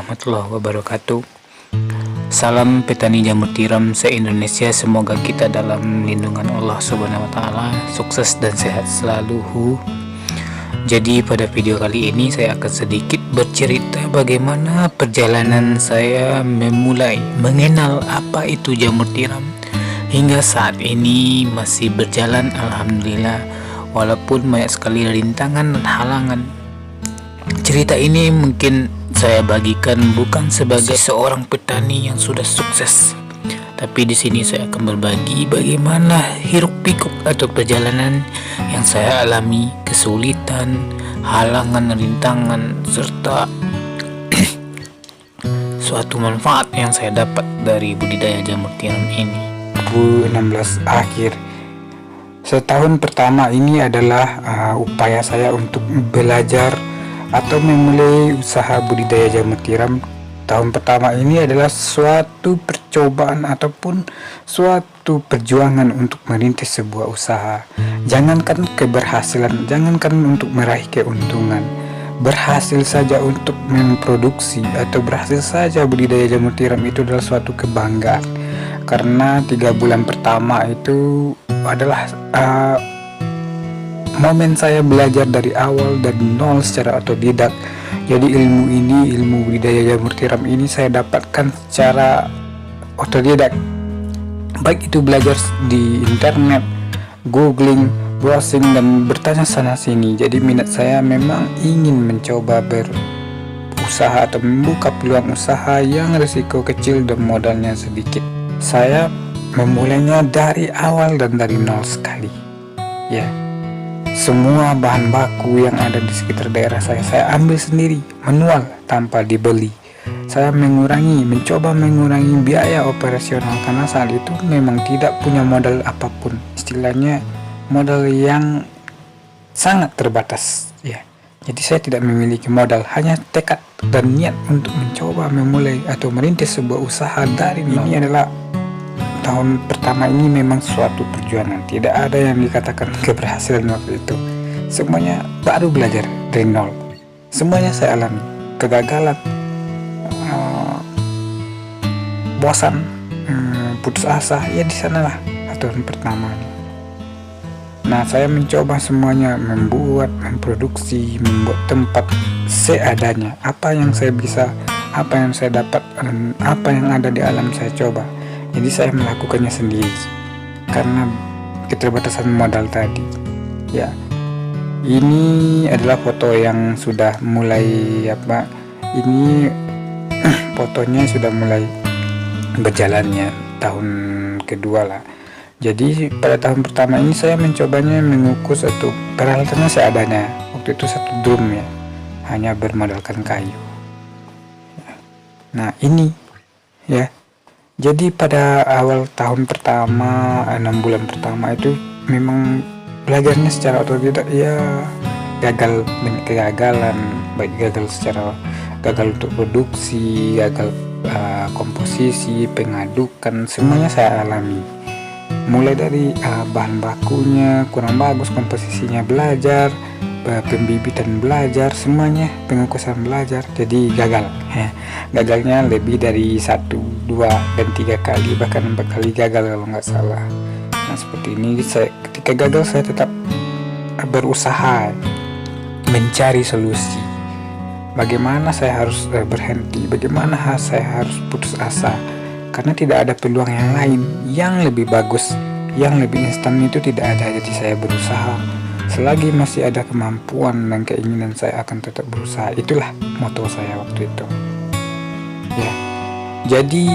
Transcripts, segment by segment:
warahmatullahi wabarakatuh. Salam petani jamur tiram se-Indonesia. Semoga kita dalam lindungan Allah Subhanahu wa taala, sukses dan sehat selalu. Jadi pada video kali ini saya akan sedikit bercerita bagaimana perjalanan saya memulai mengenal apa itu jamur tiram. Hingga saat ini masih berjalan, alhamdulillah, walaupun banyak sekali rintangan dan halangan. Cerita ini mungkin saya bagikan bukan sebagai seorang petani yang sudah sukses, tapi di sini saya akan berbagi bagaimana hiruk pikuk atau perjalanan yang saya alami, kesulitan, halangan, rintangan, serta suatu manfaat yang saya dapat dari budidaya jamur tiram ini. 2016 akhir, setahun pertama ini adalah upaya saya untuk belajar atau memulai usaha budidaya jamur tiram. Tahun pertama ini adalah suatu percobaan ataupun suatu perjuangan untuk merintis sebuah usaha. Jangankan keberhasilan, jangankan untuk meraih keuntungan, berhasil saja untuk memproduksi atau berhasil saja budidaya jamur tiram itu adalah suatu kebanggaan. Karena 3 bulan pertama itu adalah momen saya belajar dari awal, dari nol secara otodidak. Jadi ilmu budidaya jamur tiram ini saya dapatkan secara otodidak, baik itu belajar di internet, googling, browsing, dan bertanya sana sini. Jadi minat saya memang ingin mencoba berusaha atau membuka peluang usaha yang risiko kecil dan modalnya sedikit. Saya memulainya dari awal dan dari nol sekali, ya. Semua bahan baku yang ada di sekitar daerah saya ambil sendiri, manual, tanpa dibeli. Saya mencoba mengurangi biaya operasional karena saat itu memang tidak punya modal apapun. Istilahnya modal yang sangat terbatas, ya. Jadi saya tidak memiliki modal, hanya tekad dan niat untuk mencoba memulai atau merintis sebuah usaha dari nol. Ini adalah tahun pertama ini memang suatu perjuangan. Tidak ada yang dikatakan keberhasilan waktu itu. Semuanya baru belajar dari nol. Semuanya saya alami. Kegagalan, bosan, putus asa, ya di sanalah tahun pertama. Nah, saya mencoba semuanya, memproduksi, membuat tempat seadanya. Apa yang saya bisa, apa yang saya dapat, apa yang ada di alam saya coba. Jadi saya melakukannya sendiri karena keterbatasan modal tadi, ya. Ini adalah foto yang sudah mulai ini fotonya sudah mulai berjalannya tahun kedua lah. Jadi pada tahun pertama ini saya mencobanya mengukus atau peralatannya seadanya. Waktu itu 1 drum, ya, hanya bermodalkan kayu. Nah ini, ya. Jadi pada awal tahun pertama, 6 bulan pertama itu memang belajarnya secara otodidak, ya. Gagal, banyak kegagalan, baik gagal untuk produksi, gagal komposisi, pengadukan, semuanya saya alami. Mulai dari bahan bakunya kurang bagus, komposisinya belajar, pembibitan belajar, semuanya pengukusan belajar. Jadi gagal, gagalnya lebih dari 1, 2, dan 3 kali, bahkan 4 kali gagal kalau nggak salah. Nah seperti ini, ketika gagal saya tetap berusaha mencari solusi. Bagaimana saya harus berhenti, bagaimana saya harus putus asa, karena tidak ada peluang yang lain yang lebih bagus, yang lebih instan itu tidak ada. Jadi saya berusaha. Selagi masih ada kemampuan dan keinginan, saya akan tetap berusaha. Itulah moto saya waktu itu, ya. Jadi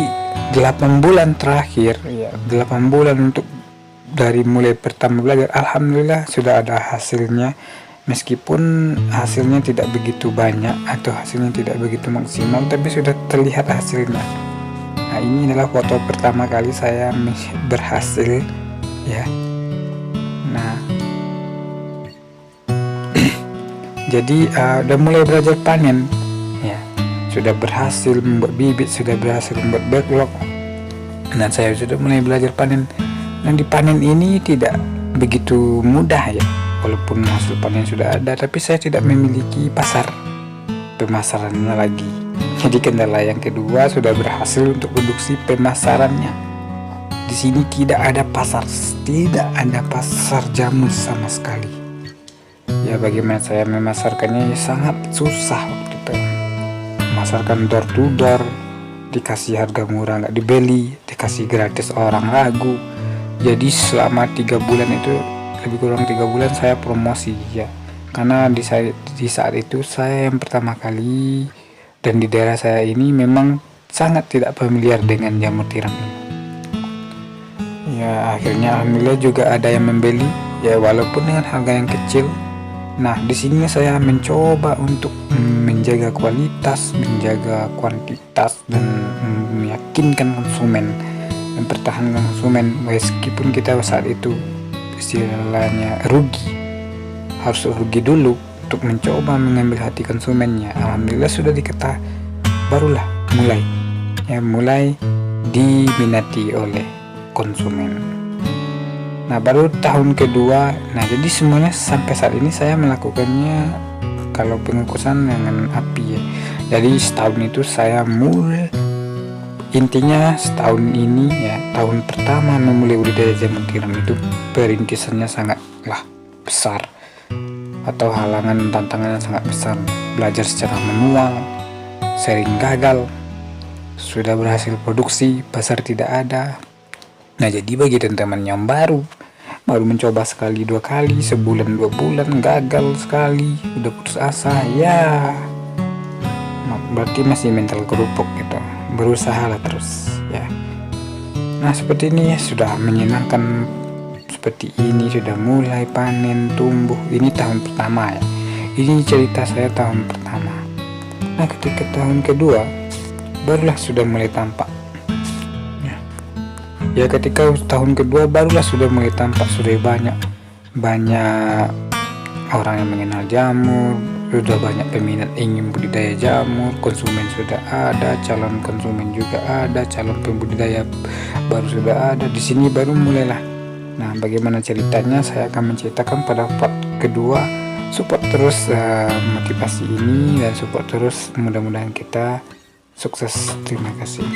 8 bulan terakhir, ya, 8 bulan untuk dari mulai pertama belajar, alhamdulillah sudah ada hasilnya. Meskipun hasilnya tidak begitu banyak atau hasilnya tidak begitu maksimal, tapi sudah terlihat hasilnya. Nah ini adalah foto pertama kali saya berhasil, ya. Nah jadi udah mulai belajar panen, ya, sudah berhasil membuat bibit, sudah berhasil membuat backlog. Nah saya sudah mulai belajar panen. Dan di panen ini tidak begitu mudah, ya. Walaupun hasil panen sudah ada, tapi saya tidak memiliki pasar pemasarannya lagi. Jadi kendala yang kedua sudah berhasil untuk produksi pemasarannya. Di sini tidak ada pasar jamur sama sekali. Ya bagaimana saya memasarkannya, ya sangat susah waktu itu. Memasarkan door to door, dikasih harga murah nggak dibeli, dikasih gratis orang ragu. Jadi selama 3 bulan itu, lebih kurang 3 bulan saya promosi ya. Karena di saat itu saya yang pertama kali, dan di daerah saya ini memang sangat tidak familiar dengan jamur tiram ini. Ya akhirnya alhamdulillah juga ada yang membeli ya, walaupun dengan harga yang kecil. Nah di sini saya mencoba untuk menjaga kualitas, menjaga kuantitas, dan meyakinkan konsumen, mempertahankan konsumen meskipun kita saat itu istilahnya harus rugi dulu untuk mencoba mengambil hati konsumennya. Alhamdulillah sudah diketahui, barulah mulai diminati oleh konsumen. Nah baru tahun kedua, nah jadi semuanya sampai saat ini saya melakukannya kalau pengukusan dengan api ya. Jadi setahun itu saya intinya setahun ini ya, tahun pertama memulai budidaya jamur tiram itu perintisannya sangatlah besar, atau halangan tantangannya sangat besar. Belajar secara manual, sering gagal, sudah berhasil produksi, pasar tidak ada. Nah jadi bagi teman-teman yang baru mencoba sekali 2 kali, sebulan 2 bulan gagal sekali, udah putus asa ya, berarti masih mental kerupuk gitu. Berusahalah terus ya. Nah seperti ini sudah menyenangkan, seperti ini sudah mulai panen tumbuh. Ini tahun pertama ya, ini cerita saya tahun pertama. Nah ketika tahun kedua barulah sudah mulai tampak ya, ketika tahun kedua barulah sudah mulai tampak, sudah banyak orang yang mengenal jamur, sudah banyak peminat ingin budidaya jamur, konsumen sudah ada, calon konsumen juga ada, calon pembudidaya baru sudah ada. Di sini baru mulailah. Nah bagaimana ceritanya saya akan menceritakan pada part kedua. Support terus motivasi ini dan support terus, mudah-mudahan kita sukses. Terima kasih.